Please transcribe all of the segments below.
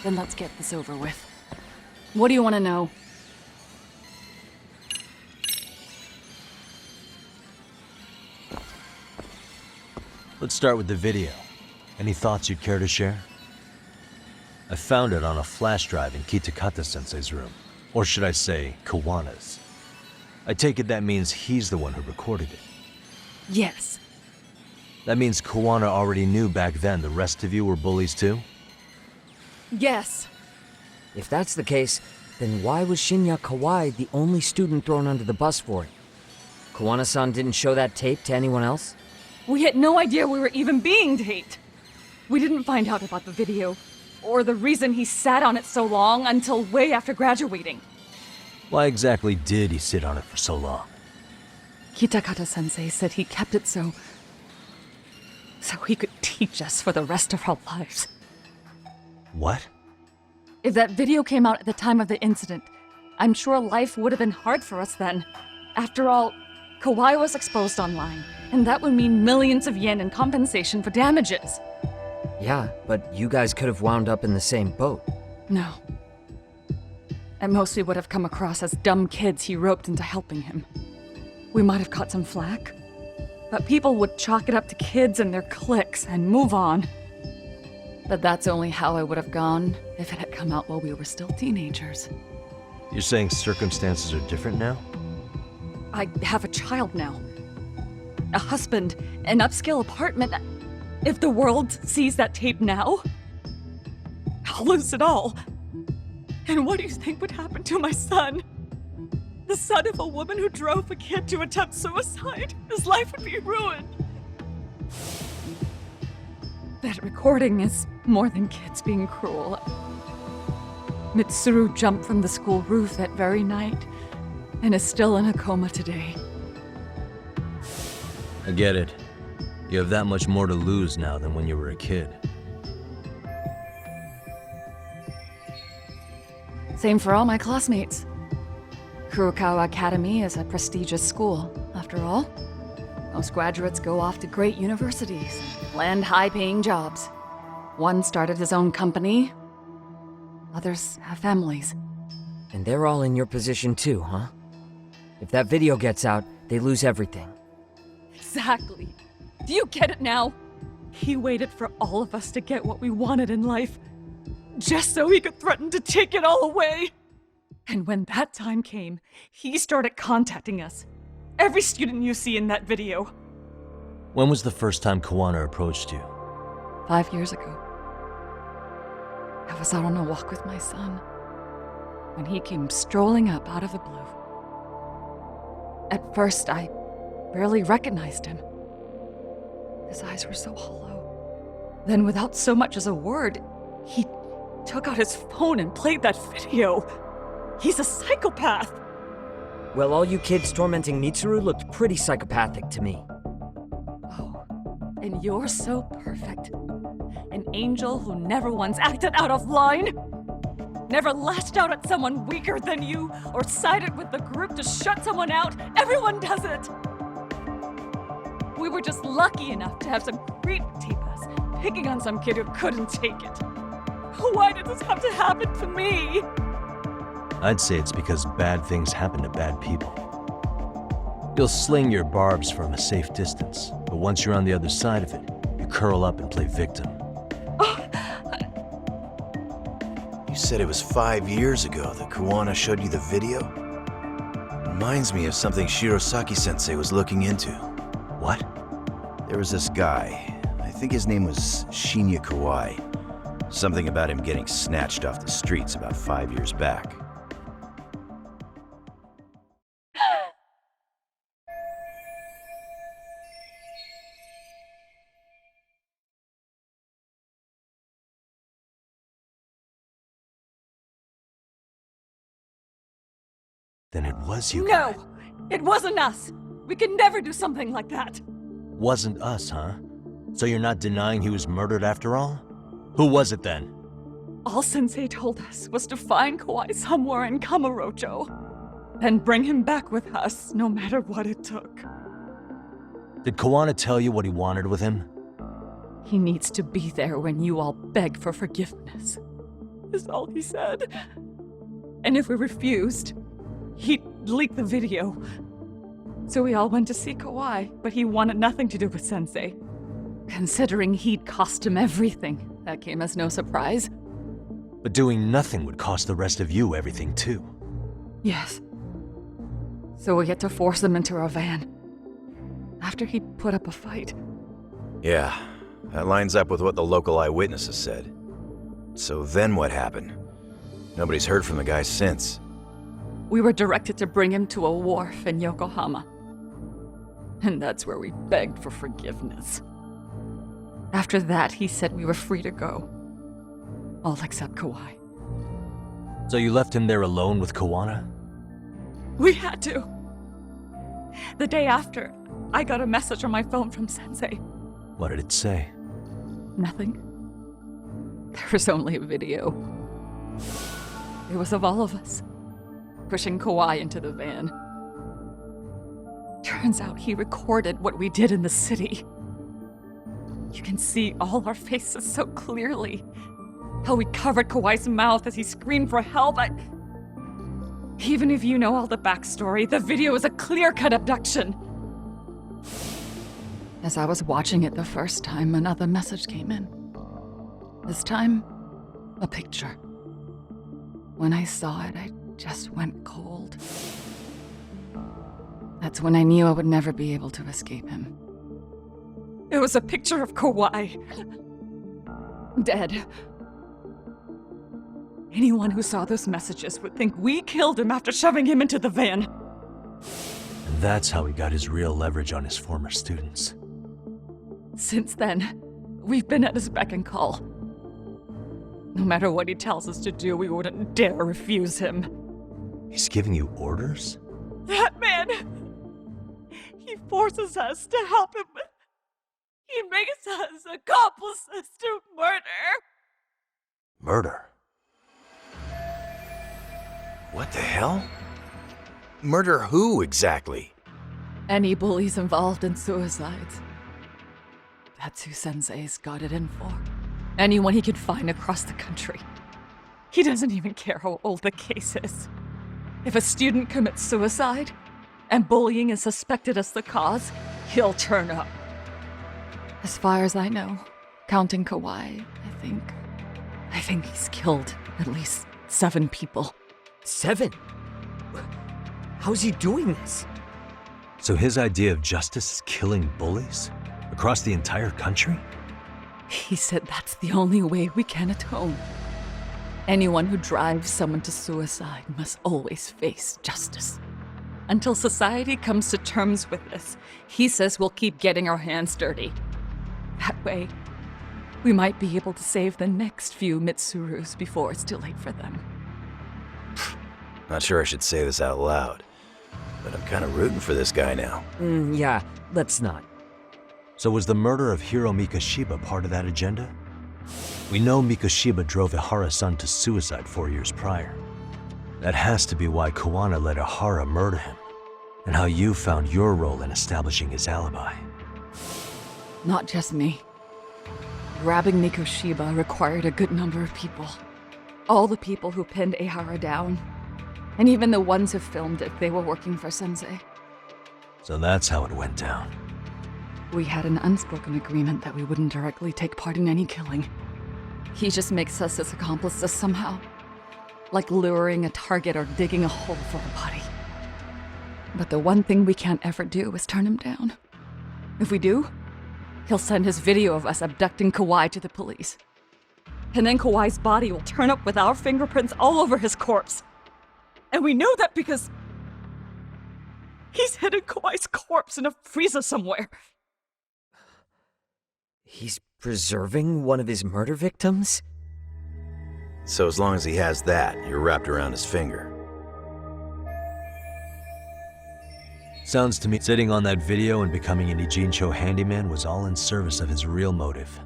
Then let's get this over with. What do you want to know? Let's start with the video. Any thoughts you'd care to share? I found it on a flash drive in Kitakata-sensei's room. Or should I say, Kawana's. I take it that means he's the one who recorded it. Yes. That means Kawana already knew back then the rest of you were bullies too? Yes. If that's the case, then why was Shinya Kawai the only student thrown under the bus for it? Kawana-san didn't show that tape to anyone else? We had no idea we were even being taped. We didn't find out about the video, or the reason he sat on it so long until way after graduating. Why exactly did he sit on it for so long? Kitakata-sensei said he kept it so he could teach us for the rest of our lives. What? If that video came out at the time of the incident, I'm sure life would have been hard for us then. After all, Kawai was exposed online, and that would mean millions of yen in compensation for damages. Yeah, but you guys could have wound up in the same boat. No. At most, we would have come across as dumb kids he roped into helping him. We might have caught some flack, but people would chalk it up to kids and their cliques and move on. But that's only how I would have gone if it had come out while we were still teenagers. You're saying circumstances are different now? I have a child now. A husband, an upscale apartment. If the world sees that tape now, I'll lose it all. And what do you think would happen to my son? The son of a woman who drove a kid to attempt suicide? His life would be ruined. That recording is more than kids being cruel. Mitsuru jumped from the school roof that very night and is still in a coma today. I get it. You have that much more to lose now than when you were a kid. Same for all my classmates. Kurokawa Academy is a prestigious school, after all. Most graduates go off to great universities, land high-paying jobs. One started his own company. Others have families. And they're all in your position too, huh? If that video gets out, they lose everything. Exactly. Do you get it now? He waited for all of us to get what we wanted in life, just so he could threaten to take it all away. And when that time came, he started contacting us. Every student you see in that video. When was the first time Kawana approached you? 5 years ago. I was out on a walk with my son when he came strolling up out of the blue. At first, I barely recognized him. His eyes were so hollow. Then, without so much as a word, he took out his phone and played that video. He's a psychopath! Well, all you kids tormenting Mitsuru looked pretty psychopathic to me. Oh, and you're so perfect. An angel who never once acted out of line. Never lashed out at someone weaker than you, or sided with the group to shut someone out. Everyone does it! We were just lucky enough to have some creep tape us, picking on some kid who couldn't take it. Why did this have to happen to me? I'd say it's because bad things happen to bad people. You'll sling your barbs from a safe distance, but once you're on the other side of it, you curl up and play victim. You said it was 5 years ago that Kawana showed you the video? Reminds me of something Shirosaki-sensei was looking into. What? There was this guy. I think his name was Shinya Kawai. Something about him getting snatched off the streets about 5 years back. Then it was you No! guys. It wasn't us! We could never do something like that! Wasn't us, huh? So you're not denying he was murdered after all? Who was it then? All Sensei told us was to find Kawai somewhere in Kamurocho, then bring him back with us, no matter what it took. Did Kawana tell you what he wanted with him? He needs to be there when you all beg for forgiveness. is all he said. And if we refused, he'd leak the video. So we all went to see Kawai, but he wanted nothing to do with Sensei. Considering he'd cost him everything, that came as no surprise. But doing nothing would cost the rest of you everything too. Yes. So we had to force him into our van. After he'd put up a fight. Yeah, that lines up with what the local eyewitnesses said. So then what happened? Nobody's heard from the guy since. We were directed to bring him to a wharf in Yokohama. And that's where we begged for forgiveness. After that, he said we were free to go. All except Kawai. So you left him there alone with Kawana? We had to. The day after, I got a message on my phone from Sensei. What did it say? Nothing. There was only a video. It was of all of us, pushing Kawai into the van. Turns out he recorded what we did in the city. You can see all our faces so clearly. How we covered Kawai's mouth as he screamed for help. Even if you know all the backstory, the video is a clear-cut abduction. As I was watching it the first time, another message came in. This time, a picture. When I saw it, I just went cold. That's when I knew I would never be able to escape him. It was a picture of Kawai. Dead. Anyone who saw those messages would think we killed him after shoving him into the van. And that's how he got his real leverage on his former students. Since then, we've been at his beck and call. No matter what he tells us to do, we wouldn't dare refuse him. He's giving you orders? That man! He forces us to help him. He makes us accomplices to murder. Murder? What the hell? Murder who, exactly? Any bullies involved in suicides. That's who Sensei's got it in for. Anyone he could find across the country. He doesn't even care how old the case is. If a student commits suicide, and bullying is suspected as the cause, he'll turn up. As far as I know, counting Kawai, I think he's killed at least 7 people. 7? How's he doing this? So his idea of justice is killing bullies? Across the entire country? He said that's the only way we can atone. Anyone who drives someone to suicide must always face justice. Until society comes to terms with this, he says we'll keep getting our hands dirty. That way, we might be able to save the next few Mitsurus before it's too late for them. Not sure I should say this out loud, but I'm kind of rooting for this guy now. Yeah, let's not. So was the murder of Hiro Mikoshiba part of that agenda? We know Mikoshiba drove Ihara-san to suicide 4 years prior. That has to be why Kawana let Ihara murder him, and how you found your role in establishing his alibi. Not just me. Grabbing Mikoshiba required a good number of people. All the people who pinned Ihara down, and even the ones who filmed it, they were working for Sensei. So that's how it went down. We had an unspoken agreement that we wouldn't directly take part in any killing. He just makes us his accomplices somehow. Like luring a target or digging a hole for a body. But the one thing we can't ever do is turn him down. If we do, he'll send his video of us abducting Kawai to the police. And then Kawai's body will turn up with our fingerprints all over his corpse. And we know that because he's hidden Kawai's corpse in a freezer somewhere. He's preserving one of his murder victims? So as long as he has that, you're wrapped around his finger. Sounds to me sitting on that video and becoming an Ijincho handyman was all in service of his real motive,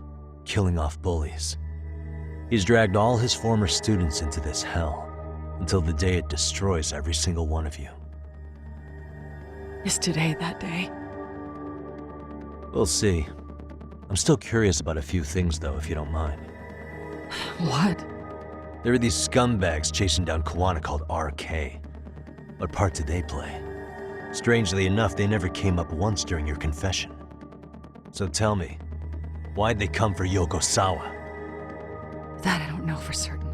killing off bullies. He's dragged all his former students into this hell, until the day it destroys every single one of you. Is today that day? We'll see. I'm still curious about a few things though, if you don't mind. What? There are these scumbags chasing down Kawana called RK. What part did they play? Strangely enough, they never came up once during your confession. So tell me, why'd they come for Yokosawa? That I don't know for certain.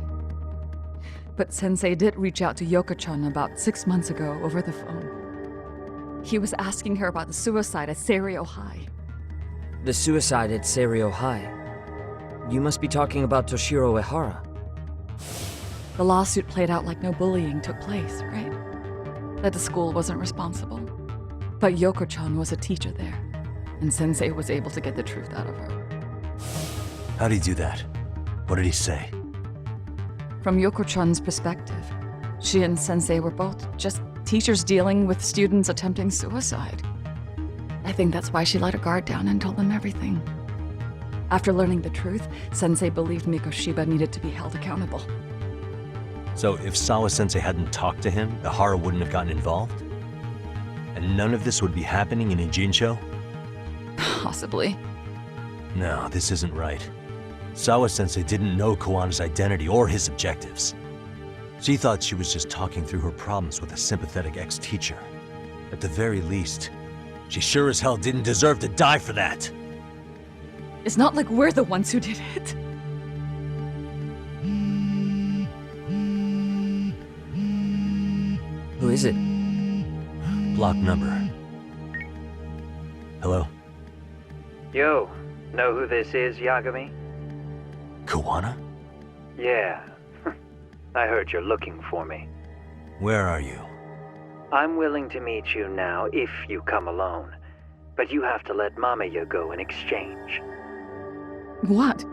But Sensei did reach out to Yoko-chan about 6 months ago over the phone. He was asking her about the suicide at Seiryo High. The suicide at Seiryo High. You must be talking about Toshiro Ehara. The lawsuit played out like no bullying took place, right? That the school wasn't responsible. But Yoko-chan was a teacher there, and Sensei was able to get the truth out of her. How'd he do that? What did he say? From Yoko-chan's perspective, she and Sensei were both just teachers dealing with students attempting suicide. I think that's why she let her guard down and told them everything. After learning the truth, Sensei believed Mikoshiba needed to be held accountable. So if Sawa-sensei hadn't talked to him, Ehara wouldn't have gotten involved? And none of this would be happening in Ijincho? Possibly. No, this isn't right. Sawa-sensei didn't know Kawana's identity or his objectives. She thought she was just talking through her problems with a sympathetic ex-teacher. At the very least, she sure as hell didn't deserve to die for that! It's not like we're the ones who did it. Who is it? Block number. Hello? Yo, know who this is, Yagami? Kawana? Yeah. I heard you're looking for me. Where are you? I'm willing to meet you now if you come alone. But you have to let Mamiya go in exchange. What?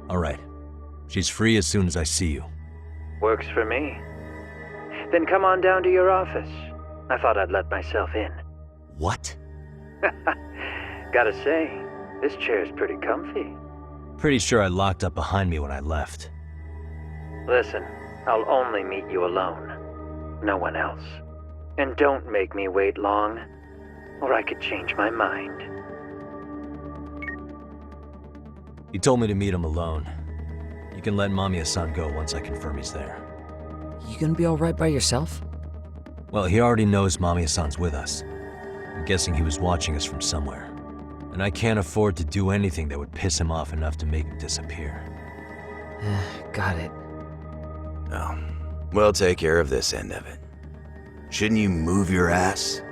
Alright. She's free as soon as I see you. Works for me. Then come on down to your office. I thought I'd let myself in. What? Gotta say, this chair's pretty comfy. Pretty sure I locked up behind me when I left. Listen, I'll only meet you alone. No one else. And don't make me wait long, or I could change my mind. He told me to meet him alone. You can let Mamiya-san go once I confirm he's there. You gonna be alright by yourself? Well, he already knows Mamiya-san's with us. I'm guessing he was watching us from somewhere. And I can't afford to do anything that would piss him off enough to make him disappear. Got it. Oh, we'll take care of this end of it. Shouldn't you move your ass?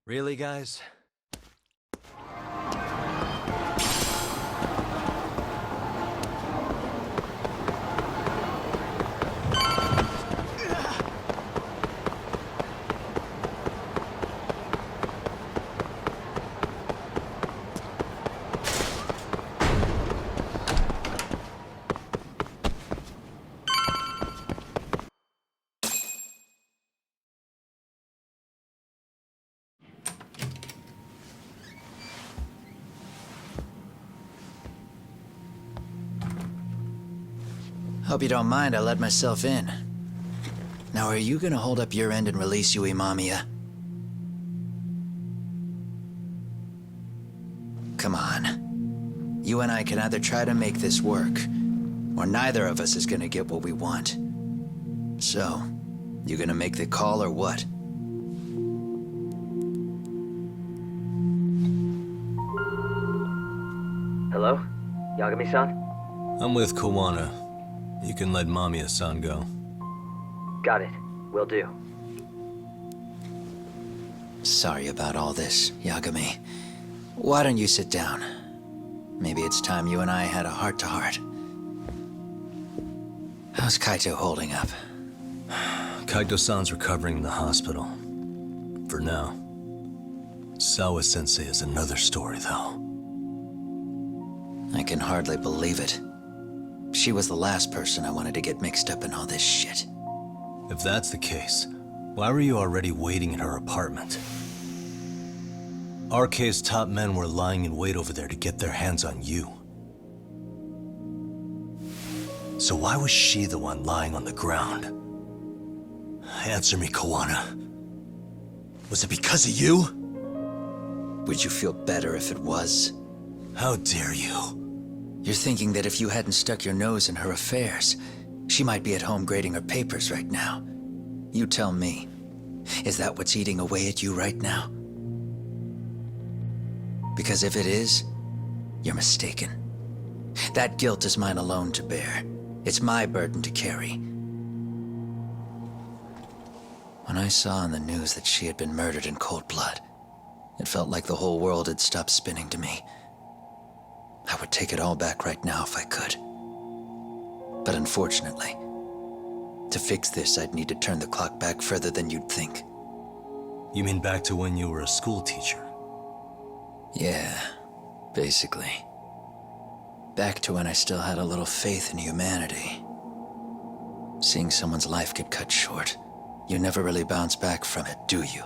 Really, guys? Hope you don't mind I let myself in. Now, are you gonna hold up your end and release Yui Mamiya? Come on. You and I can either try to make this work, or neither of us is gonna get what we want. So, you gonna make the call or what? Hello? Yagami-san? I'm with Kawana. You can let Mamiya-san go. Got it. Will do. Sorry about all this, Yagami. Why don't you sit down? Maybe it's time you and I had a heart-to-heart. How's Kaito holding up? Kaito-san's recovering in the hospital. For now. Sawa-sensei is another story, though. I can hardly believe it. She was the last person I wanted to get mixed up in all this shit. If that's the case, why were you already waiting in her apartment? RK's top men were lying in wait over there to get their hands on you. So why was she the one lying on the ground? Answer me, Kawana. Was it because of you? Would you feel better if it was? How dare you? You're thinking that if you hadn't stuck your nose in her affairs, she might be at home grading her papers right now. You tell me, is that what's eating away at you right now? Because if it is, you're mistaken. That guilt is mine alone to bear. It's my burden to carry. When I saw on the news that she had been murdered in cold blood, it felt like the whole world had stopped spinning to me. I would take it all back right now if I could. But unfortunately, to fix this, I'd need to turn the clock back further than you'd think. You mean back to when you were a school teacher? Yeah, basically. Back to when I still had a little faith in humanity. Seeing someone's life get cut short, you never really bounce back from it, do you?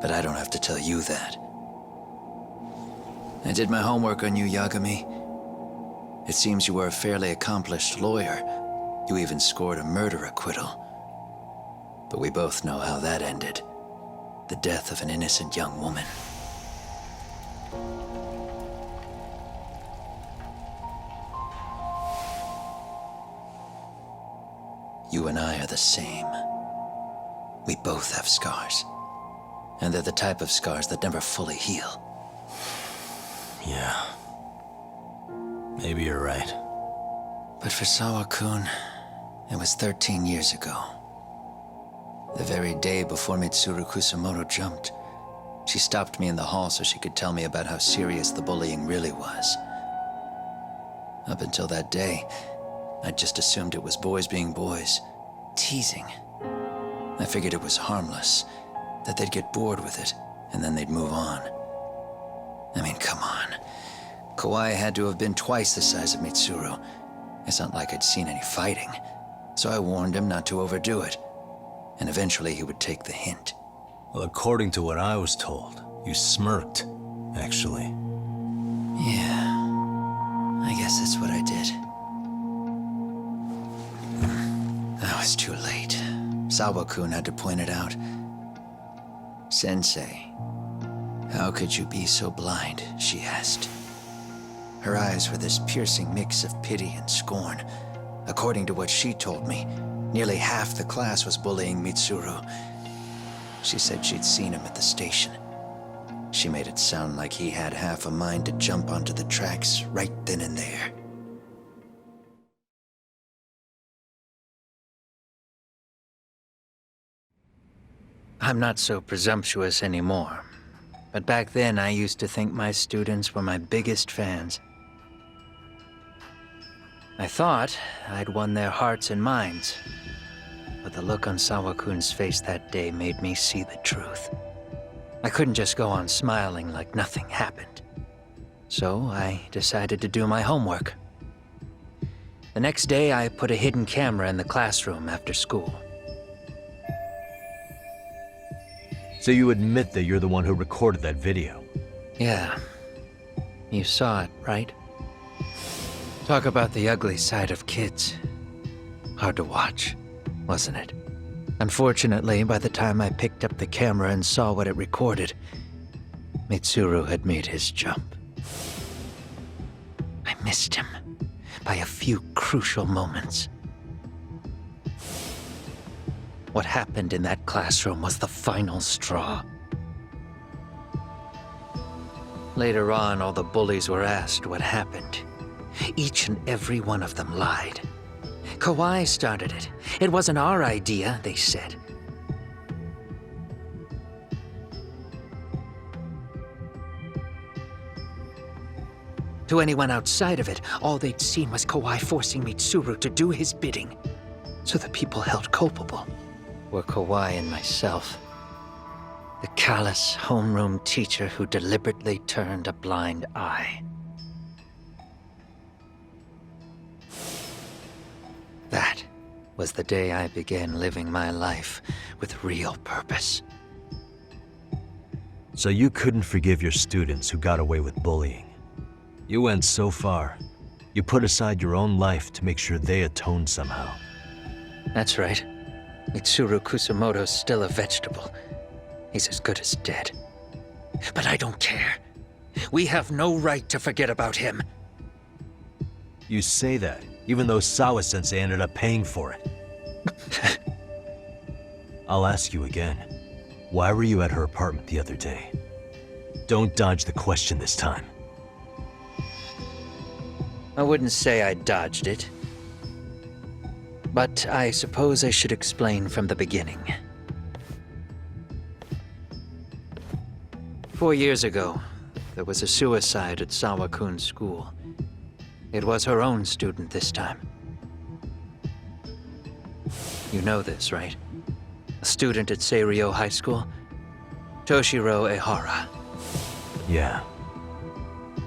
But I don't have to tell you that. I did my homework on you, Yagami. It seems you were a fairly accomplished lawyer. You even scored a murder acquittal. But we both know how that ended. The death of an innocent young woman. You and I are the same. We both have scars. And they're the type of scars that never fully heal. Yeah. Maybe you're right. But for Sawa-kun, it was 13 years ago. The very day before Mitsuru Kusamoto jumped, she stopped me in the hall so she could tell me about how serious the bullying really was. Up until that day, I just assumed it was boys being boys, teasing. I figured it was harmless, that they'd get bored with it, and then they'd move on. I mean, come on. Kawai had to have been twice the size of Mitsuru. It's not like I'd seen any fighting. So I warned him not to overdo it. And eventually he would take the hint. Well, according to what I was told, you smirked, actually. Yeah. I guess that's what I did. I was too late. Sawa-kun had to point it out. Sensei, how could you be so blind? She asked. Her eyes were this piercing mix of pity and scorn. According to what she told me, nearly half the class was bullying Mitsuru. She said she'd seen him at the station. She made it sound like he had half a mind to jump onto the tracks right then and there. I'm not so presumptuous anymore. But back then, I used to think my students were my biggest fans. I thought I'd won their hearts and minds. But the look on Sawa-kun's face that day made me see the truth. I couldn't just go on smiling like nothing happened. So I decided to do my homework. The next day, I put a hidden camera in the classroom after school. So you admit that you're the one who recorded that video? Yeah. You saw it, right? Talk about the ugly side of kids. Hard to watch, wasn't it? Unfortunately, by the time I picked up the camera and saw what it recorded, Mitsuru had made his jump. I missed him by a few crucial moments. What happened in that classroom was the final straw. Later on, all the bullies were asked what happened. Each and every one of them lied. Kawai started it. It wasn't our idea, they said. To anyone outside of it, all they'd seen was Kawai forcing Mitsuru to do his bidding. So the people held culpable were Kawai and myself. The callous homeroom teacher who deliberately turned a blind eye. That was the day I began living my life with real purpose. So you couldn't forgive your students who got away with bullying. You went so far, you put aside your own life to make sure they atoned somehow. That's right. Mitsuru Kusamoto's still a vegetable. He's as good as dead. But I don't care. We have no right to forget about him. You say that, even though Sawa-sensei ended up paying for it. I'll ask you again. Why were you at her apartment the other day? Don't dodge the question this time. I wouldn't say I dodged it. But I suppose I should explain from the beginning. 4 years ago, there was a suicide at Sawa-kun's school. It was her own student this time. You know this, right? A student at Seiryo High School? Toshiro Ehara. Yeah.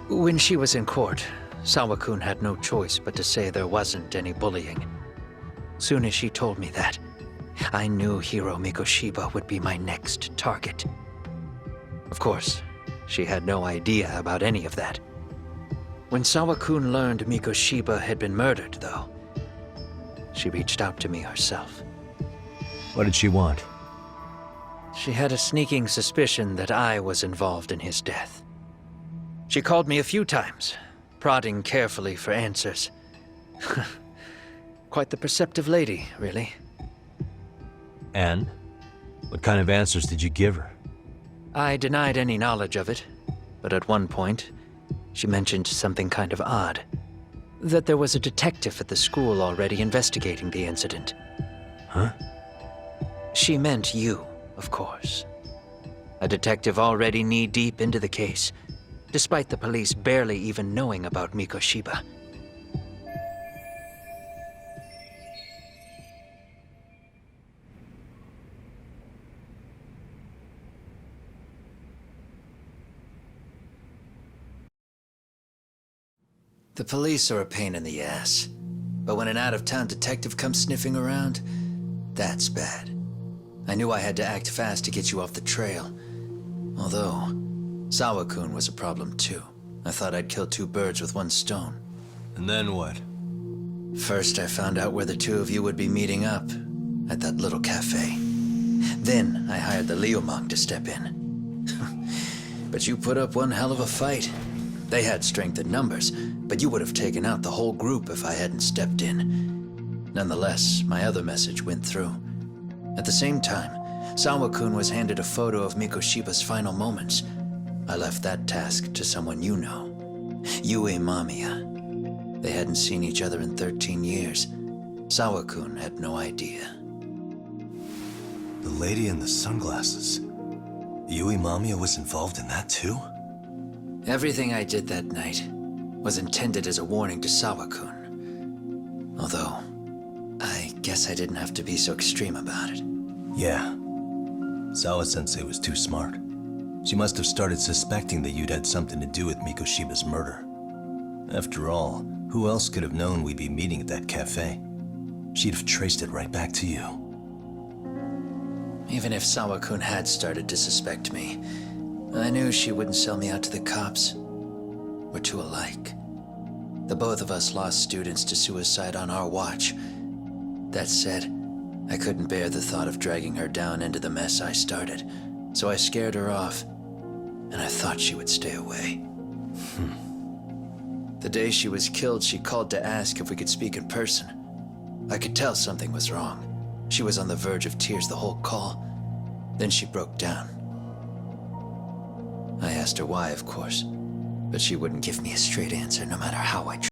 When she was in court, Sawa-kun had no choice but to say there wasn't any bullying. Soon as she told me that, I knew Hiro Mikoshiba would be my next target. Of course, she had no idea about any of that. When Sawa-kun learned Mikoshiba had been murdered, though, she reached out to me herself. What did she want? She had a sneaking suspicion that I was involved in his death. She called me a few times, prodding carefully for answers. Quite the perceptive lady, really. And? What kind of answers did you give her? I denied any knowledge of it, but at one point, she mentioned something kind of odd. That there was a detective at the school already investigating the incident. Huh? She meant you, of course. A detective already knee-deep into the case, despite the police barely even knowing about Mikoshiba. The police are a pain in the ass. But when an out-of-town detective comes sniffing around, that's bad. I knew I had to act fast to get you off the trail. Although, Sawa-kun was a problem too. I thought I'd kill two birds with one stone. And then what? First, I found out where the two of you would be meeting up, at that little cafe. Then, I hired the Liumang to step in. But you put up one hell of a fight. They had strength in numbers, but you would have taken out the whole group if I hadn't stepped in. Nonetheless, my other message went through. At the same time, Sawa-kun was handed a photo of Mikoshiba's final moments. I left that task to someone you know. Yue Mamiya. They hadn't seen each other in 13 years. Sawa-kun had no idea. The lady in the sunglasses. Yui Mamiya was involved in that too? Everything I did that night was intended as a warning to Sawa-kun. Although, I guess I didn't have to be so extreme about it. Yeah. Sawa-sensei was too smart. She must have started suspecting that you'd had something to do with Mikoshiba's murder. After all, who else could have known we'd be meeting at that cafe? She'd have traced it right back to you. Even if Sawa-kun had started to suspect me, I knew she wouldn't sell me out to the cops. We're too alike. The both of us lost students to suicide on our watch. That said, I couldn't bear the thought of dragging her down into the mess I started, so I scared her off, and I thought she would stay away. The day she was killed, she called to ask if we could speak in person. I could tell something was wrong. She was on the verge of tears the whole call. Then she broke down. I asked her why, of course, but she wouldn't give me a straight answer no matter how I tried.